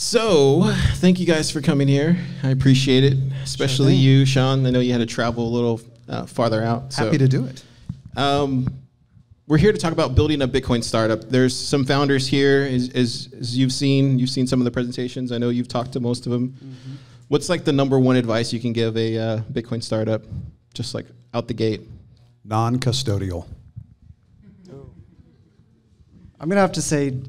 So, thank you guys for coming here. I appreciate it, especially you, Shawn. I know you had to travel a little farther out. Happy to do it. We're here to talk about building a Bitcoin startup. There's some founders here, as you've seen some of the presentations. I know you've talked to most of them. Mm-hmm. What's like the #1 advice you can give a Bitcoin startup, just like out the gate? Non-custodial. I'm going to have to say,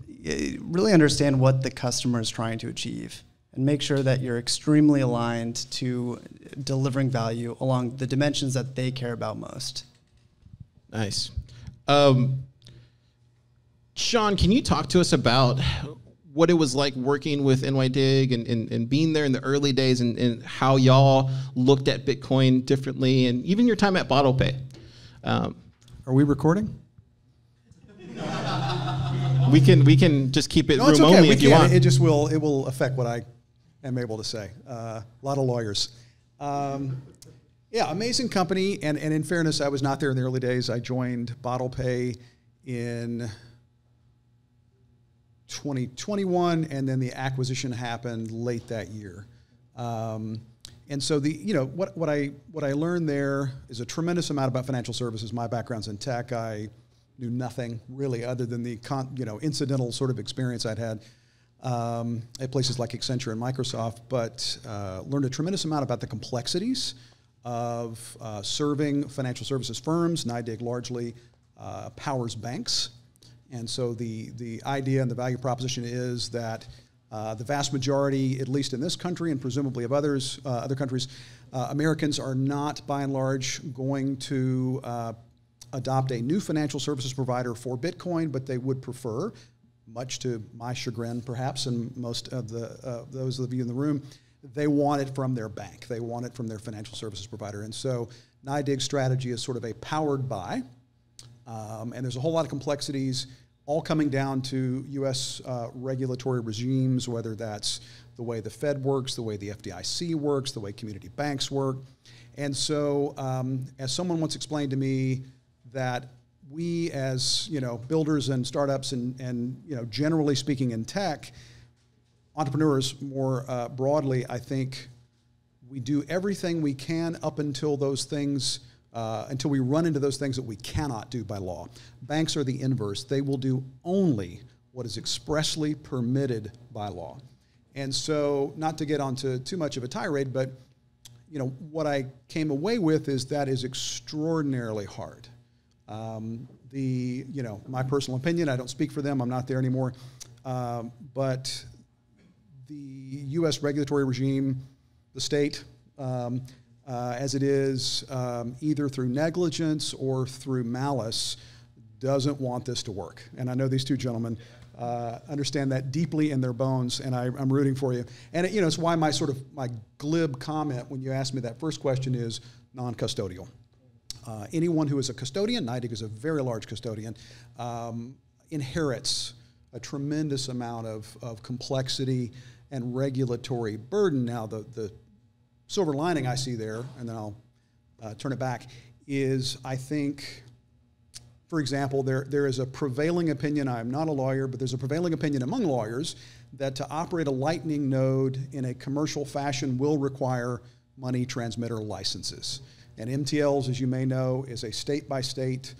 really understand what the customer is trying to achieve and make sure that you're extremely aligned to delivering value along the dimensions that they care about most. Nice. Shawn, can you talk to us about what it was like working with NYDIG and being there in the early days and how y'all looked at Bitcoin differently and even your time at BottlePay? Are we recording? We can just keep it room okay. only if you want. It just will affect what I am able to say. A lot of lawyers. Yeah, amazing company. And in fairness, I was not there in the early days. I joined BottlePay in 2021, and then the acquisition happened late that year. And so what I learned there is a tremendous amount about financial services. My background's in tech. I knew nothing really other than the incidental sort of experience I'd had at places like Accenture and Microsoft, but learned a tremendous amount about the complexities of serving financial services firms. NYDIG largely powers banks. And so the idea and the value proposition is that the vast majority, at least in this country and presumably of other countries, Americans are not, by and large, going to adopt a new financial services provider for Bitcoin, but they would prefer, much to my chagrin perhaps, and most of those of you in the room, they want it from their bank. They want it from their financial services provider. And so NYDIG's strategy is sort of a powered by, and there's a whole lot of complexities all coming down to U.S. Regulatory regimes, whether that's the way the Fed works, the way the FDIC works, the way community banks work. And so as someone once explained to me, that we as builders and startups and generally speaking in tech, entrepreneurs more broadly, I think we do everything we can up until those things, until we run into those things that we cannot do by law. Banks are the inverse. They will do only what is expressly permitted by law. And so, not to get onto too much of a tirade, but what I came away with is that is extraordinarily hard. My personal opinion, I don't speak for them, I'm not there anymore, but the U.S. regulatory regime, the state, as it is, either through negligence or through malice, doesn't want this to work. And I know these two gentlemen understand that deeply in their bones, and I'm rooting for you. And it's why my glib comment when you asked me that first question is non-custodial. Anyone who is a custodian, NYDIG is a very large custodian, inherits a tremendous amount of complexity and regulatory burden. Now, the silver lining I see there, and then I'll turn it back, is I think, for example, there is a prevailing opinion, I'm not a lawyer, but there's a prevailing opinion among lawyers that to operate a Lightning node in a commercial fashion will require money transmitter licenses. And MTLs, as you may know, is a state-by-state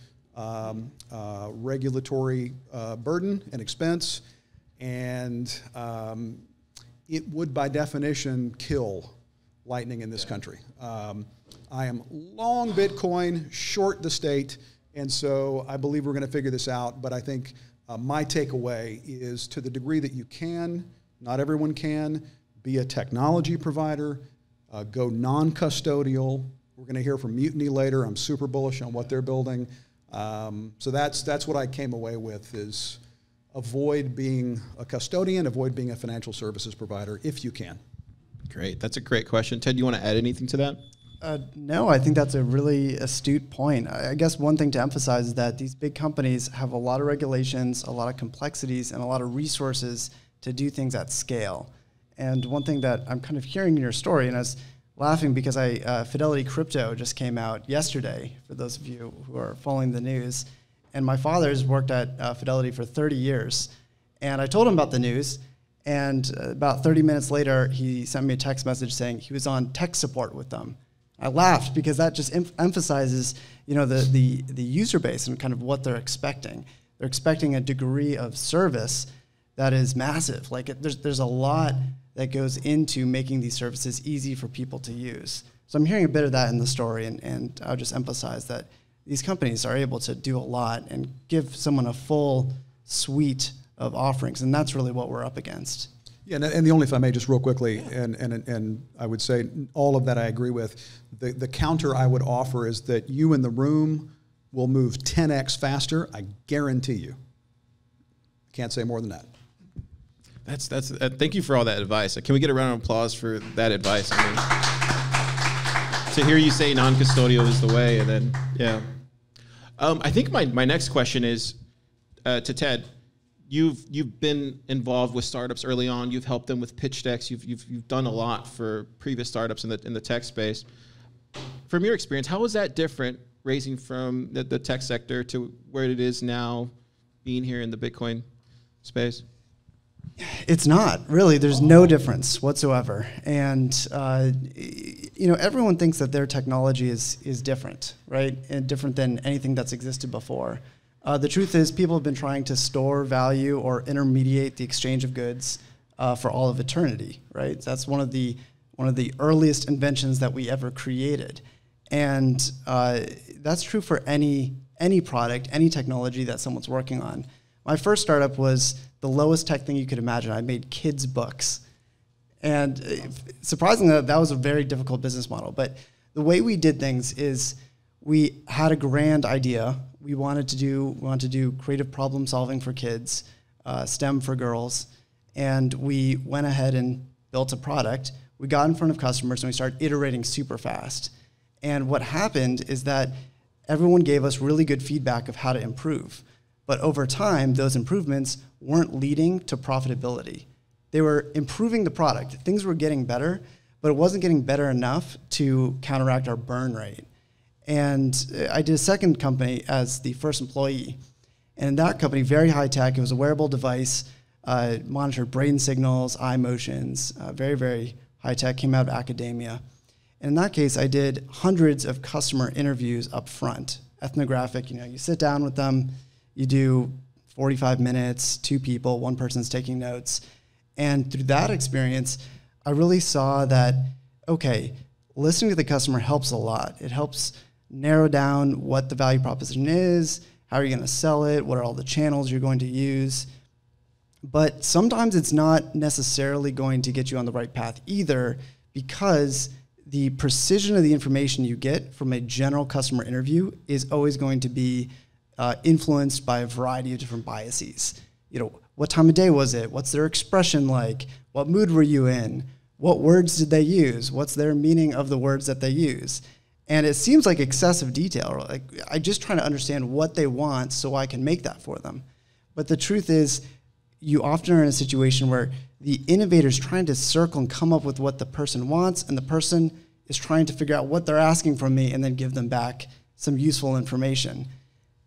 regulatory burden and expense, and it would, by definition, kill Lightning in this country. I am long Bitcoin, short the state, and so I believe we're going to figure this out, but I think my takeaway is to the degree that you can, not everyone can, be a technology provider, go non-custodial. We're going to hear from Mutiny later. I'm super bullish on what they're building. So that's what I came away with is avoid being a custodian, avoid being a financial services provider if you can. Great. That's a great question. Ted, do you want to add anything to that? No, I think that's a really astute point. I guess one thing to emphasize is that these big companies have a lot of regulations, a lot of complexities, and a lot of resources to do things at scale. And one thing that I'm kind of hearing in your story, and I was laughing because Fidelity Crypto just came out yesterday, for those of you who are following the news. And my father's worked at Fidelity for 30 years. And I told him about the news, And about 30 minutes later, he sent me a text message saying he was on tech support with them. I laughed because that just emphasizes, you know, the user base and kind of what they're expecting. They're expecting a degree of service that is massive. Like there's a lot that goes into making these services easy for people to use. So I'm hearing a bit of that in the story, and I'll just emphasize that these companies are able to do a lot and give someone a full suite of offerings, and that's really what we're up against. Yeah, and the only, if I may, just real quickly, and I would say all of that I agree with. The counter I would offer is that you in the room will move 10x faster. I guarantee you. Can't say more than that. That's thank you for all that advice. Can we get a round of applause for that advice? I mean, to hear you say non-custodial is the way, and then yeah. I think my next question is to Ted. You've been involved with startups early on. You've helped them with pitch decks. You've done a lot for previous startups in the tech space. From your experience, how was that different, raising from the tech sector to where it is now, being here in the Bitcoin space? It's not really. There's no difference whatsoever, and you know, everyone thinks that their technology is different, right? And different than anything that's existed before. The truth is, people have been trying to store value or intermediate the exchange of goods for all of eternity, right? That's one of the earliest inventions that we ever created, and that's true for any product, any technology that someone's working on. My first startup was the lowest tech thing you could imagine. I made kids' books, and surprisingly, that was a very difficult business model. But the way we did things is we had a grand idea. We wanted to do creative problem solving for kids, STEM for girls, and we went ahead and built a product. We got in front of customers and we started iterating super fast. And what happened is that everyone gave us really good feedback of how to improve. But over time, those improvements weren't leading to profitability. They were improving the product. Things were getting better, but it wasn't getting better enough to counteract our burn rate. And I did a second company as the first employee. And in that company, very high tech, it was a wearable device, monitored brain signals, eye motions, very, very high tech, came out of academia. And in that case, I did hundreds of customer interviews up front, ethnographic. You know, you sit down with them, you do 45 minutes, 2 people, 1 person's taking notes. And through that experience, I really saw that, okay, listening to the customer helps a lot. It helps narrow down what the value proposition is, how are you going to sell it, what are all the channels you're going to use. But sometimes it's not necessarily going to get you on the right path either, because the precision of the information you get from a general customer interview is always going to be influenced by a variety of different biases. You know, what time of day was it? What's their expression like? What mood were you in? What words did they use? What's their meaning of the words that they use? And it seems like excessive detail. Like, I'm just trying to understand what they want so I can make that for them. But the truth is, you often are in a situation where the innovator's trying to circle and come up with what the person wants, and the person is trying to figure out what they're asking from me and then give them back some useful information.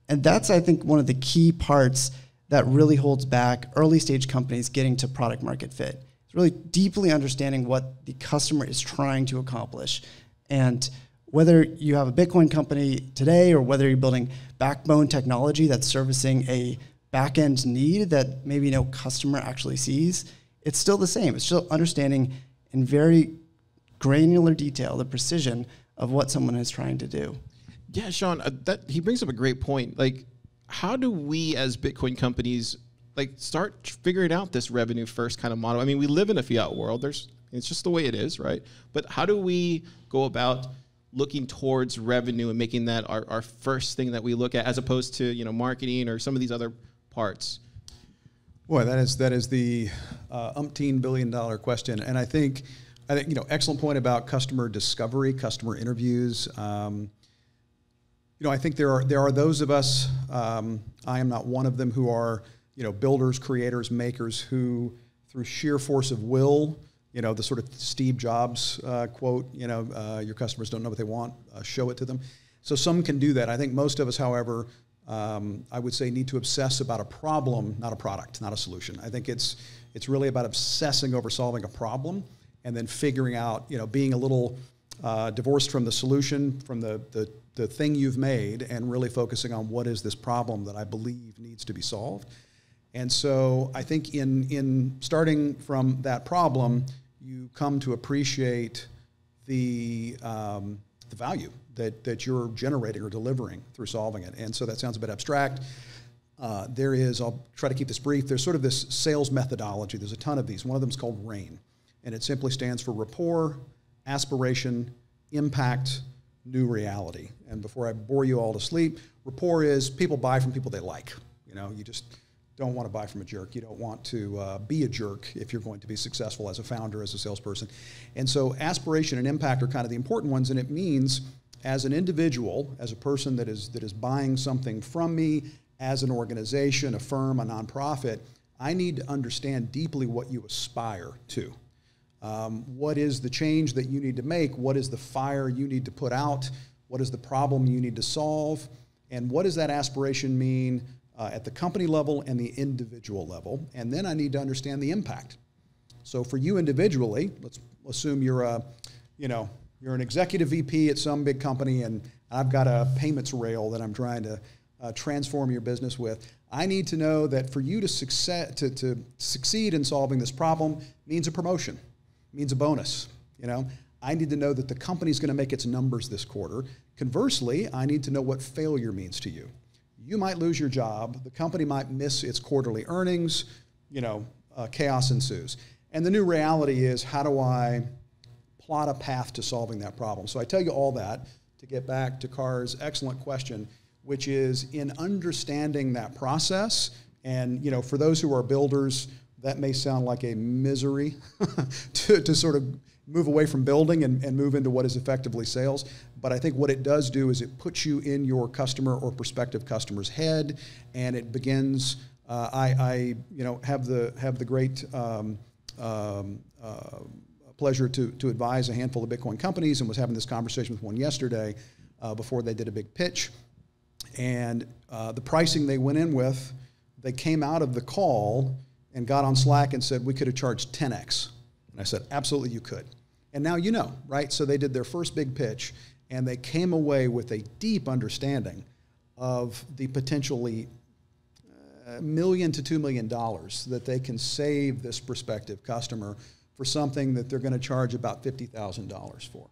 And that's, I think, one of the key parts that really holds back early stage companies getting to product market fit. It's really deeply understanding what the customer is trying to accomplish. And whether you have a Bitcoin company today or whether you're building backbone technology that's servicing a back-end need that maybe no customer actually sees, it's still the same. It's still understanding in very granular detail the precision of what someone is trying to do. Yeah, Shawn, he brings up a great point. Like, how do we as Bitcoin companies start figuring out this revenue first kind of model? I mean, we live in a fiat world. It's just the way it is, right? But how do we go about looking towards revenue and making that our first thing that we look at, as opposed to marketing or some of these other parts? Boy, that is the umpteen billion-dollar question. And I think excellent point about customer discovery, customer interviews. I think there are those of us, I am not one of them, who are builders, creators, makers, who through sheer force of will, the sort of Steve Jobs quote, your customers don't know what they want, show it to them. So some can do that. I think most of us, however, I would say need to obsess about a problem, not a product, not a solution. I think it's It's really about obsessing over solving a problem and then figuring out, being a little divorced from the solution, from the thing you've made, and really focusing on what is this problem that I believe needs to be solved. And so I think in starting from that problem, you come to appreciate the value that you're generating or delivering through solving it. And so that sounds a bit abstract. I'll try to keep this brief, there's sort of this sales methodology. There's a ton of these. One of them is called RAIN, and it simply stands for rapport, aspiration, impact, new reality. And before I bore you all to sleep, rapport is people buy from people they like. You just don't want to buy from a jerk. You don't want to be a jerk if you're going to be successful as a founder, as a salesperson. And so aspiration and impact are kind of the important ones, and it means as an individual, as a person that is buying something from me, as an organization, a firm, a nonprofit, I need to understand deeply what you aspire to. What is the change that you need to make? What is the fire you need to put out? What is the problem you need to solve? And what does that aspiration mean at the company level and the individual level? And then I need to understand the impact. So for you individually, let's assume you're an executive VP at some big company, and I've got a payments rail that I'm trying to transform your business with. I need to know that for you to succeed in solving this problem means a promotion, means a bonus. I need to know that the company's going to make its numbers this quarter. Conversely, I need to know what failure means to you. You might lose your job. The company might miss its quarterly earnings. Chaos ensues. And the new reality is, how do I plot a path to solving that problem? So I tell you all that to get back to Car's excellent question, which is in understanding that process. And for those who are builders, that may sound like a misery to sort of move away from building and move into what is effectively sales. But I think what it does do is it puts you in your customer or prospective customer's head, and it begins. I have the great pleasure to advise a handful of Bitcoin companies, and was having this conversation with one yesterday before they did a big pitch. And the pricing they went in with, they came out of the call and got on Slack and said, we could have charged 10x. And I said, absolutely you could. And now right? So they did their first big pitch, and they came away with a deep understanding of the potentially $1 million to $2 million that they can save this prospective customer for something that they're going to charge about $50,000 for.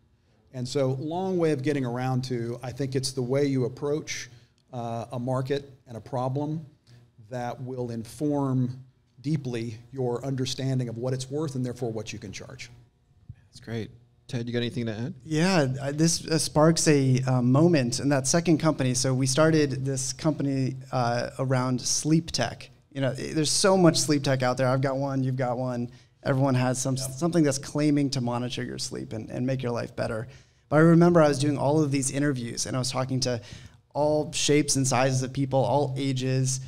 And so long way of getting around to, I think it's the way you approach a market and a problem that will inform deeply your understanding of what it's worth and therefore what you can charge. That's great. Ted, you got anything to add? Yeah, this sparks a moment in that second company. So we started this company around sleep tech. There's so much sleep tech out there. I've got one, you've got one. Everyone has something that's claiming to monitor your sleep and make your life better. But I remember I was doing all of these interviews, and I was talking to all shapes and sizes of people, all ages,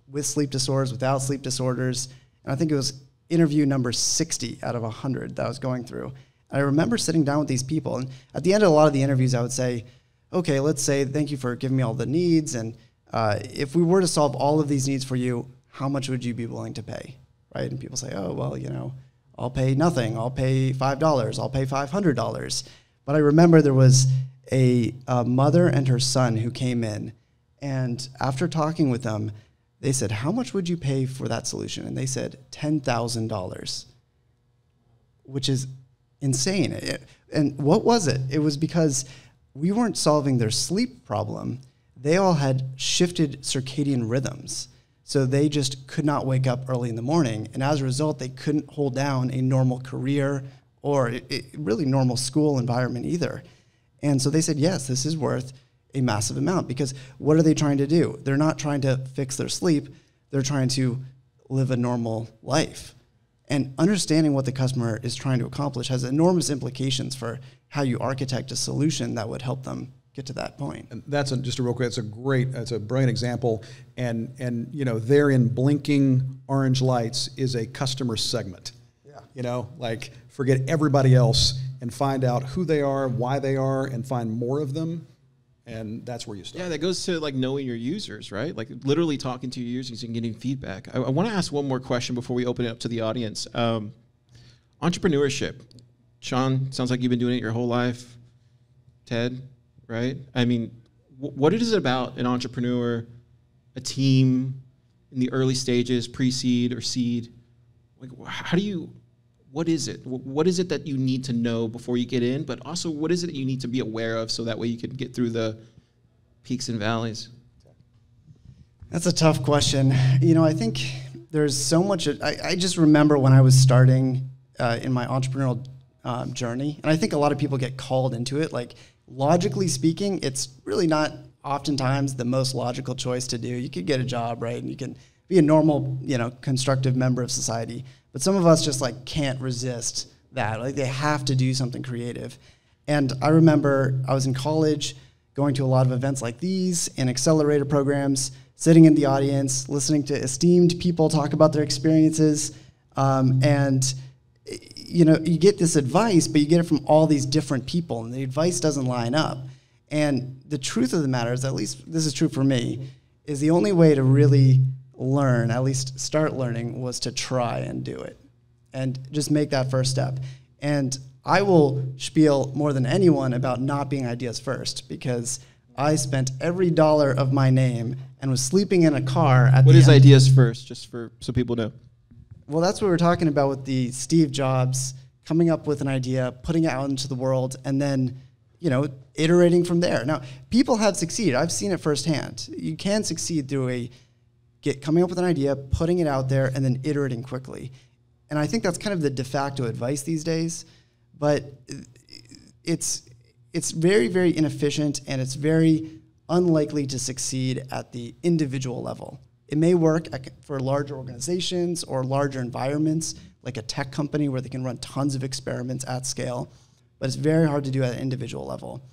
with sleep disorders, without sleep disorders. And I think it was interview number 60 out of 100 that I was going through. And I remember sitting down with these people, and at the end of a lot of the interviews, I would say, okay, let's say thank you for giving me all the needs, and if we were to solve all of these needs for you, how much would you be willing to pay, right? And people say, oh, well, I'll pay nothing. I'll pay $5. I'll pay $500. But I remember there was a mother and her son who came in, and after talking with them, they said, how much would you pay for that solution? And they said $10,000, which is insane. And what was it? It was because we weren't solving their sleep problem. They all had shifted circadian rhythms. So they just could not wake up early in the morning. And as a result, they couldn't hold down a normal career or really normal school environment either. And so they said, yes, this is worth a massive amount, because what are they trying to do? They're not trying to fix their sleep. They're trying to live a normal life. And understanding what the customer is trying to accomplish has enormous implications for how you architect a solution that would help them get to that point. And that's just a real quick, it's a brilliant example. And there in blinking orange lights is a customer segment. Yeah. Forget everybody else and find out who they are, why they are, and find more of them. And that's where you start. Yeah, that goes to like knowing your users, right? Like literally talking to your users and getting feedback. I want to ask one more question before we open it up to the audience. Entrepreneurship. Shawn, sounds like you've been doing it your whole life. Ted, right? I mean, what is it about an entrepreneur, a team in the early stages, pre-seed or seed? Like, what is it? What is it that you need to know before you get in? But also, what is it that you need to be aware of so that way you can get through the peaks and valleys? That's a tough question. You know, I think there's so much. I just remember when I was starting in my entrepreneurial journey, and I think a lot of people get called into it. Like, logically speaking, it's really not oftentimes the most logical choice to do. You could get a job, right? And you can be a normal, constructive member of society. But some of us just like can't resist that. Like they have to do something creative. And I remember I was in college going to a lot of events like these and accelerator programs, sitting in the audience, listening to esteemed people talk about their experiences. And you get this advice, but you get it from all these different people, and the advice doesn't line up. And the truth of the matter is, at least this is true for me, is the only way to really learn, at least start learning, was to try and do it and just make that first step. And I will spiel more than anyone about not being ideas first, because I spent every dollar of my name and was sleeping in a car at the end. What is ideas first, just so people know? Well, that's what we're talking about with the Steve Jobs, coming up with an idea, putting it out into the world, and then iterating from there. Now, people have succeeded. I've seen it firsthand. You can succeed through coming up with an idea, putting it out there, and then iterating quickly. And I think that's kind of the de facto advice these days. But it's very, very inefficient, and it's very unlikely to succeed at the individual level. It may work for larger organizations or larger environments, like a tech company where they can run tons of experiments at scale, but it's very hard to do at an individual level.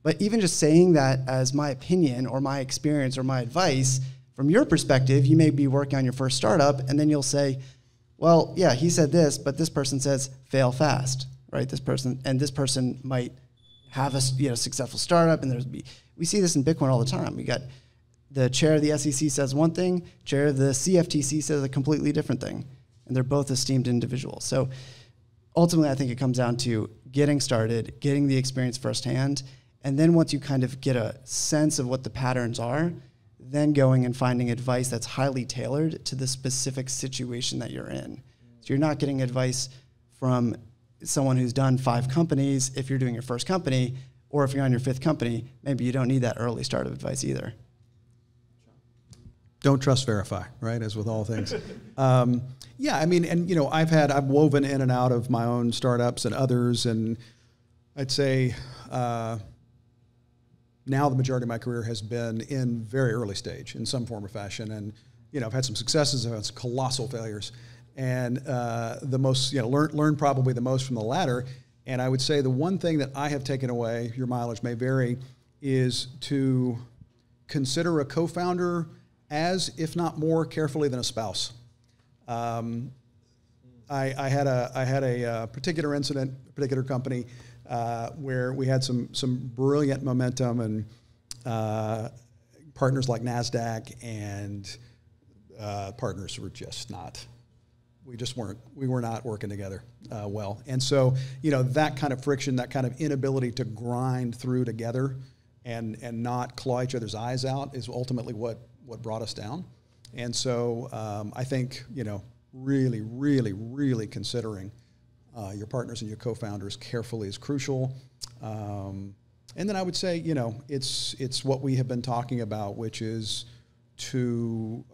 But even just saying that as my opinion or my experience or my advice, from your perspective, you may be working on your first startup, and then you'll say, well, yeah, he said this, but this person says fail fast, right? This person might have a successful startup, and we see this in Bitcoin all the time. We got the chair of the SEC says one thing, chair of the CFTC says a completely different thing, and they're both esteemed individuals. So ultimately, I think it comes down to getting started, getting the experience firsthand, and then once you kind of get a sense of what the patterns are, then going and finding advice that's highly tailored to the specific situation that you're in. So you're not getting advice from someone who's done 5 companies if you're doing your first company, or if you're on your 5th company, maybe you don't need that early startup advice either. Don't trust, verify, right? As with all things. Yeah, I mean, and I've woven in and out of my own startups and others, and I'd say now the majority of my career has been in very early stage in some form or fashion, and I've had some successes, I've had some colossal failures, and the most learned probably the most from the latter. And I would say the one thing that I have taken away, your mileage may vary, is to consider a co-founder as, if not more carefully than a spouse. I had a particular incident, a particular company, where we had some brilliant momentum, and partners like NASDAQ and partners were just not. We were not working together well. And so, that kind of friction, that kind of inability to grind through together and not claw each other's eyes out is ultimately what brought us down. And so I think, really, really, really considering your partners and your co-founders carefully is crucial. And then I would say, it's what we have been talking about, which is to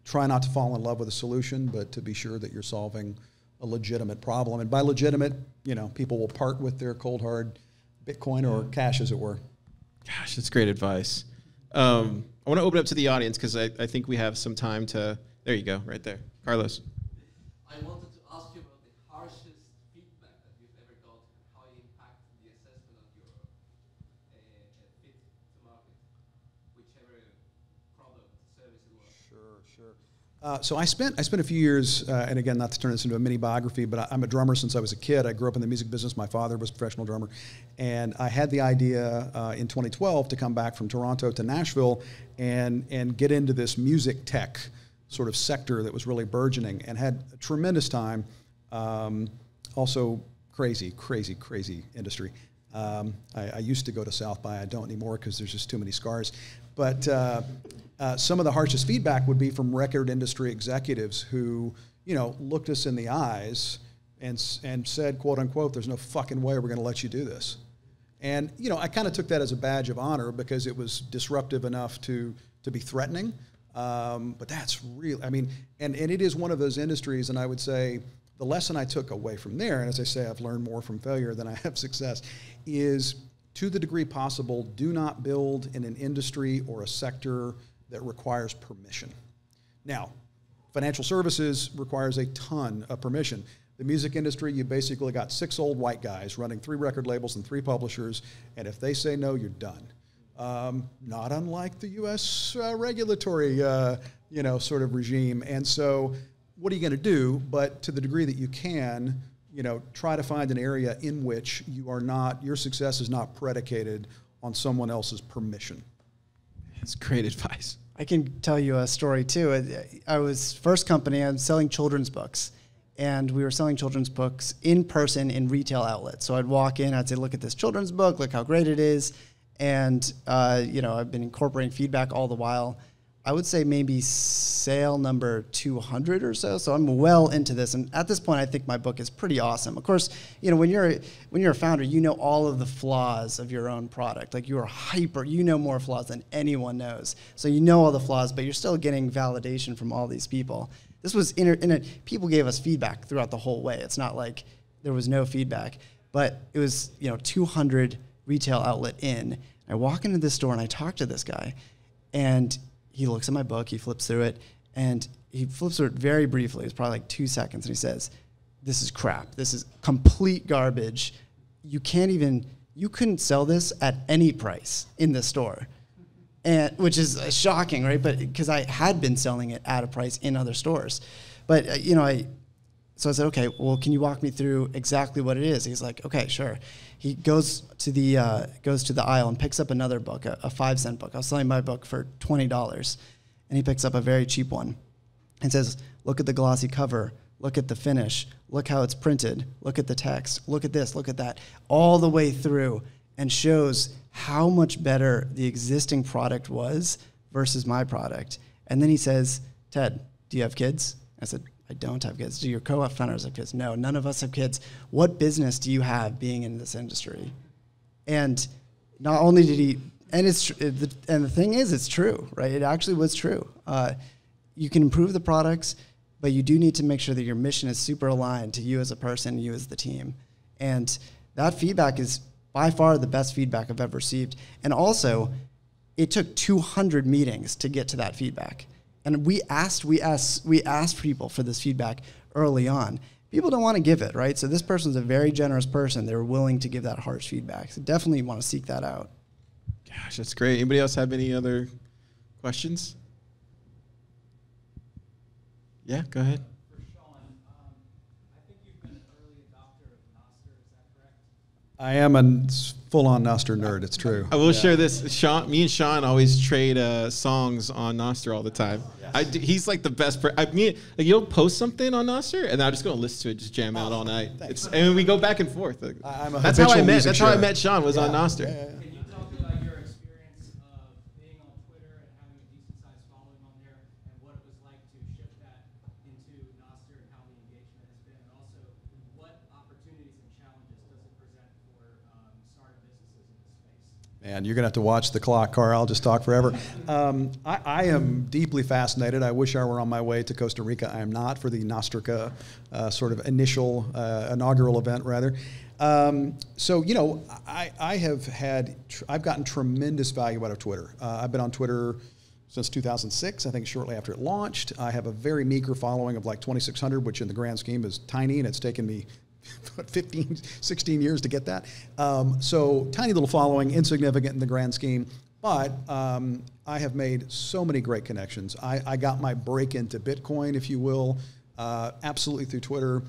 try not to fall in love with a solution, but to be sure that you're solving a legitimate problem. And by legitimate, people will part with their cold hard Bitcoin or cash, as it were. Gosh, that's great advice. I want to open up to the audience because I think we have some time to. There you go, right there, Carlos. I wanted to ask you about the harshest feedback that you've ever got and how it impacted the assessment of your fit to market, whichever product, service it was. Sure. So I spent a few years, and again, not to turn this into a mini biography, but I'm a drummer since I was a kid. I grew up in the music business. My father was a professional drummer, and I had the idea in 2012 to come back from Toronto to Nashville and get into this music tech sort of sector that was really burgeoning, and had a tremendous time. Also, crazy industry. I used to go to South by. I don't anymore because there's just too many scars. But some of the harshest feedback would be from record industry executives who, looked us in the eyes and said, quote unquote, "There's no fucking way we're going to let you do this." And I kind of took that as a badge of honor because it was disruptive enough to be threatening. But that's real. I mean, and it is one of those industries, and I would say the lesson I took away from there, and as I say, I've learned more from failure than I have success, is to the degree possible, do not build in an industry or a sector that requires permission. Now, financial services requires a ton of permission. The music industry, you basically got 6 old white guys running 3 record labels and 3 publishers, and if they say no, you're done. Not unlike the U.S. Regulatory, sort of regime. And so, what are you going to do? But to the degree that you can, try to find an area in which your success is not predicated on someone else's permission. That's great advice. I can tell you a story too. I was first company, I'm selling children's books. And we were selling children's books in person in retail outlets. So I'd walk in, I'd say, look at this children's book, look how great it is. And, I've been incorporating feedback all the while. I would say maybe sale number 200 or so. So I'm well into this. And at this point, I think my book is pretty awesome. Of course, when you're a founder, you know all of the flaws of your own product. Like, you are you know more flaws than anyone knows. So you know all the flaws, but you're still getting validation from all these people. This was people gave us feedback throughout the whole way. It's not like there was no feedback, but it was 200 retail outlet in. I walk into this store and I talk to this guy, and he looks at my book, he flips through it, and he flips through it very briefly. It's probably like 2 seconds, and he says, "This is crap. This is complete garbage. You couldn't sell this at any price in this store." And which is shocking, right? But because I had been selling it at a price in other stores. But, so I said, okay, well, can you walk me through exactly what it is? He's like, okay, sure. He goes to the aisle and picks up another book, a 5-cent book. I was selling my book for $20, and he picks up a very cheap one and says, look at the glossy cover, look at the finish, look how it's printed, look at the text, look at this, look at that, all the way through, and shows how much better the existing product was versus my product. And then he says, Ted, do you have kids? I said, I don't have kids. Do your co-founders have kids? No, none of us have kids. What business do you have being in this industry? And not only did he, and the thing is, it's true, right? It actually was true. You can improve the products, but you do need to make sure that your mission is super aligned to you as a person, you as the team. And that feedback is by far the best feedback I've ever received. And also, it took 200 meetings to get to that feedback. And we asked people for this feedback early on. People don't want to give it, right? So this person's a very generous person. They were willing to give that harsh feedback. So definitely want to seek that out. Gosh, that's great. Anybody else have any other questions? Yeah, go ahead. For Shawn, I think you've been an early adopter of Nostr, is that correct? I am a full-on Nostr nerd. It's true. I will share this. Shawn, me and Shawn always trade songs on Nostr all the time. Yes. He's like the best. You'll post something on Nostr, and I'll just go listen to it, just jam out all night. And we go back and forth. That's how I met Shawn was on Nostr. Can you talk about your experience of being on Twitter and having a decent-sized following on there, and what it was like to shift that into Nostr and how the engagement has been, and also what opportunities and challenges does it present for startup businesses in this space? Man, you're going to have to watch the clock, Carl. I'll just talk forever. I am deeply fascinated. I wish I were on my way to Costa Rica. I am not, for the Nostrica sort of inaugural event, rather. I've gotten tremendous value out of Twitter. I've been on Twitter since 2006, I think shortly after it launched. I have a very meager following of like 2,600, which in the grand scheme is tiny, and it's taken me 15, 16 years to get that. So tiny little following, insignificant in the grand scheme. But I have made so many great connections. I got my break into Bitcoin, if you will, absolutely through Twitter,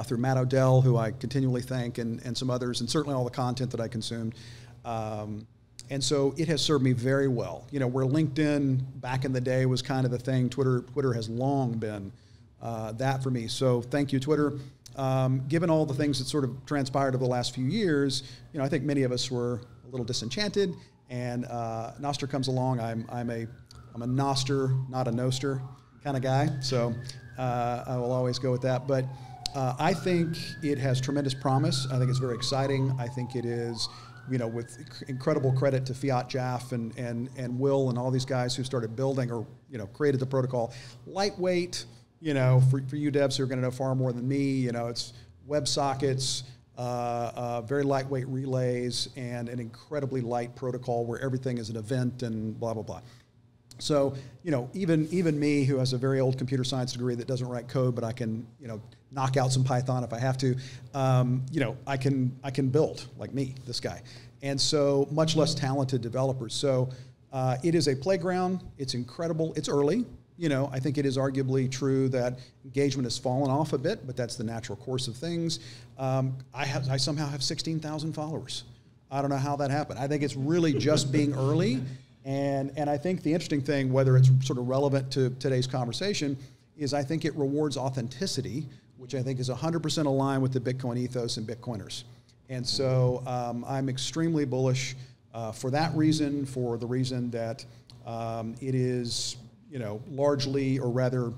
through Matt Odell, who I continually thank, and some others, and certainly all the content that I consumed. And so it has served me very well. You know, where LinkedIn back in the day was kind of the thing, Twitter has long been that for me. So thank you, Twitter. Given all the things that sort of transpired over the last few years, you know, I think many of us were a little disenchanted. And Nostr comes along. I'm a Nostr, not a Noster kind of guy. So I will always go with that. But I think it has tremendous promise. I think it's very exciting. I think it is, you know, with incredible credit to Fiat Jaff and Will and all these guys who started building or, you know, created the protocol. Lightweight, you know, for you devs who are going to know far more than me, you know, it's WebSockets, very lightweight relays, and an incredibly light protocol where everything is an event and blah, blah, blah. So, you know, even me, who has a very old computer science degree that doesn't write code, but I can, you know, knock out some Python if I have to, you know, I can build like me, this guy. And so much less talented developers. So it is a playground. It's incredible. It's early. You know, I think it is arguably true that engagement has fallen off a bit, but that's the natural course of things. I somehow have 16,000 followers. I don't know how that happened. I think it's really just being early. And I think the interesting thing, whether it's sort of relevant to today's conversation, is I think it rewards authenticity, which I think is 100% aligned with the Bitcoin ethos and Bitcoiners. And so I'm extremely bullish for that reason, for the reason that it is, you know, largely, or rather,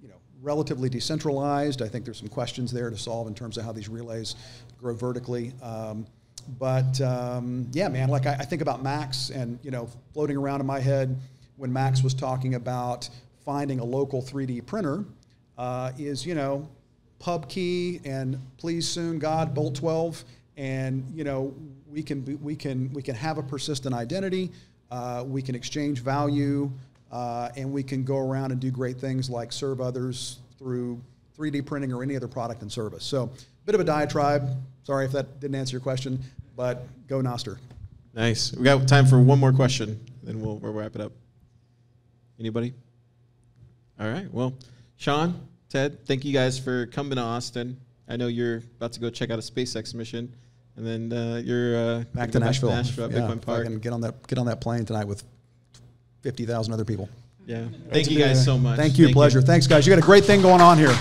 you know, relatively decentralized. I think there's some questions there to solve in terms of how these relays grow vertically. Yeah, man, like I think about Max, and, you know, floating around in my head when Max was talking about finding a local 3D printer is, you know, pub key and please soon God bolt 12, and, you know, we can have a persistent identity, we can exchange value, and we can go around and do great things like serve others through 3D printing or any other product and service. So, bit of a diatribe. Sorry if that didn't answer your question, but go Nostr. Nice. We got time for one more question, then we'll wrap it up. Anybody? All right. Well, Shawn, Ted, thank you guys for coming to Austin. I know you're about to go check out a SpaceX mission, and then you're back to Nashville. Bitcoin Park. I can get on that plane tonight with 50,000 other people. Yeah. Thank you guys so much. Thank you. Pleasure. Thanks, guys. You got a great thing going on here.